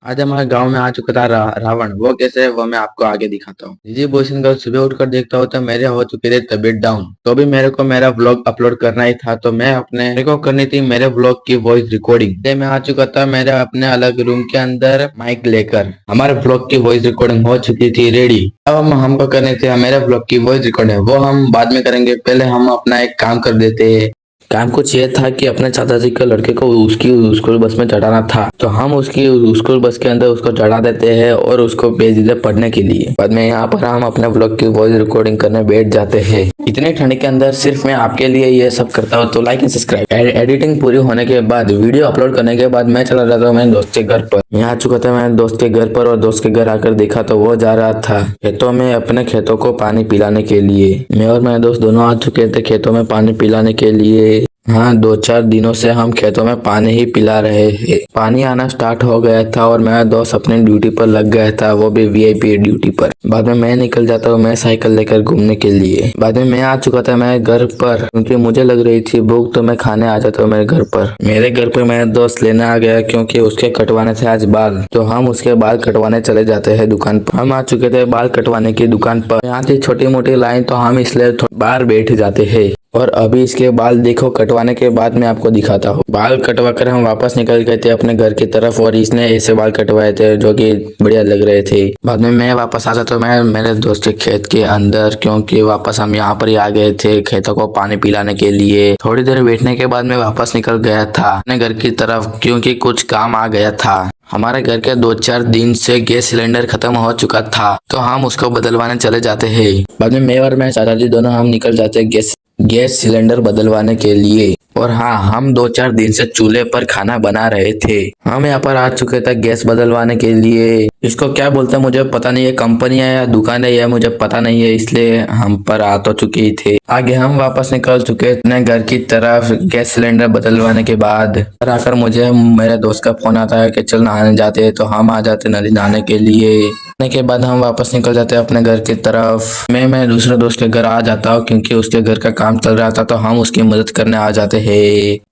आज हमारे गांव में आ चुका था रावण। वो कैसे है वो मैं आपको आगे दिखाता हूँ। जी भूषण कल सुबह उठकर देखता हूँ तो मेरे हो चुके थे तबीयत डाउन। तो भी मेरे को मेरा व्लॉग अपलोड करना ही था, तो मैं अपने मेरे को करनी थी मेरे व्लॉग की वॉइस रिकॉर्डिंग। मैं आ चुका था मेरे अपने अलग रूम के अंदर माइक लेकर। हमारे व्लॉग की वॉइस रिकॉर्डिंग हो चुकी थी रेडी। अब हम हमको करने थे मेरे व्लॉग की वॉइस रिकॉर्डिंग, वो हम बाद में करेंगे। पहले हम अपना एक काम कर देते हैं। काम कुछ ये था कि अपने चाचा जी के लड़के को उसकी स्कूल बस में चढ़ाना था, तो हम उसकी स्कूल बस के अंदर उसको चढ़ा देते हैं और उसको भेज देते पढ़ने के लिए। बाद में यहाँ पर हम अपने ब्लॉग की वॉइस रिकॉर्डिंग करने बैठ जाते हैं। इतने ठंड के अंदर सिर्फ मैं आपके लिए ये सब करता हूँ, तो लाइक एंड सब्सक्राइब। एडिटिंग पूरी होने के बाद, वीडियो अपलोड करने के बाद मैं चला जाता हूँ मेरे दोस्त के घर पर। मैं आ चुका था मेरे दोस्त के घर पर और दोस्त के घर आकर देखा तो वो जा रहा था खेतों में अपने खेतों को पानी पिलाने के लिए। मैं और मेरे दोस्त दोनों आ चुके थे खेतों में पानी पिलाने के लिए। हाँ, 2-4 दिनों से हम खेतों में पानी ही पिला रहे हैं। पानी आना स्टार्ट हो गया था और मेरा दोस्त अपनी ड्यूटी पर लग गया था, वो भी वीआईपी ड्यूटी पर। बाद में मैं निकल जाता हूँ मैं साइकिल लेकर घूमने के लिए। बाद में मैं आ चुका था मेरे घर पर, क्योंकि मुझे लग रही थी भूख, तो मैं खाने आ जाता हूँ मेरे घर पर। मेरे घर पर मेरा दोस्त लेने आ गया क्योंकि उसके कटवाने थे आज बाल, तो हम उसके बाल कटवाने चले जाते हैं दुकान पर। हम आ चुके थे बाल कटवाने की दुकान पर। यहाँ थी छोटी मोटी लाइन, तो हम इसलिए बाहर बैठ जाते हैं। और अभी इसके बाल देखो, कटवाने के बाद मैं आपको दिखाता हूँ। बाल कटवा कर हम वापस निकल गए थे अपने घर की तरफ, और इसने ऐसे बाल कटवाए थे जो कि बढ़िया लग रहे थे। बाद में मैं वापस आ जाता, तो मैं मेरे दोस्त के खेत के अंदर, क्योंकि वापस हम यहाँ पर ही आ गए थे खेतों को पानी पिलाने के लिए। थोड़ी देर बैठने के बाद मैं वापस निकल गया था अपने घर की तरफ, क्योंकि कुछ काम आ गया था। हमारे घर के 2-4 दिन से गैस सिलेंडर खत्म हो चुका था, तो हम उसको बदलवाने चले जाते हैं। बाद में मैं और मैं चाचा जी दोनों हम निकल जाते हैं गैस सिलेंडर बदलवाने के लिए। और हाँ, हम 2-4 दिन से चूल्हे पर खाना बना रहे थे। हम यहाँ पर आ चुके थे गैस बदलवाने के लिए। इसको क्या बोलते हैं मुझे पता नहीं है, कंपनी है या दुकान है या मुझे पता नहीं है, इसलिए हम पर आ तो चुके ही थे। आगे हम वापस निकल चुके अपने घर की तरफ गैस सिलेंडर बदलवाने के बाद। घर आकर मुझे मेरे दोस्त का फोन आता है कि चल नहाने जाते हैं, तो हम आ जाते नदी नहाने के लिए। नहाने के बाद हम वापस निकल जाते हैं अपने घर की तरफ। मैं दूसरे दोस्त के घर आ जाता हूँ क्योंकि उसके घर का काम चल रहा था, तो हम उसकी मदद करने आ जाते हैं।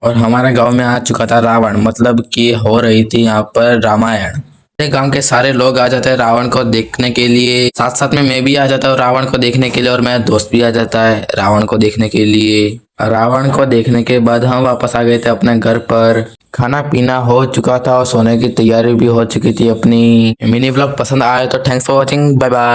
और हमारे गांव में आ चुका था रावण, मतलब कि हो रही थी यहाँ पर रामायण। मेरे गांव के सारे लोग आ जाते हैं रावण को देखने के लिए, साथ साथ में मैं भी आ जाता हूँ रावण को देखने के लिए, और मेरा दोस्त भी आ जाता है रावण को देखने के लिए। रावण को देखने के बाद हम वापस आ गए थे अपने घर पर। खाना पीना हो चुका था और सोने की तैयारी भी हो चुकी थी अपनी। मिनी व्लॉग पसंद आए तो thanks for watching, bye bye.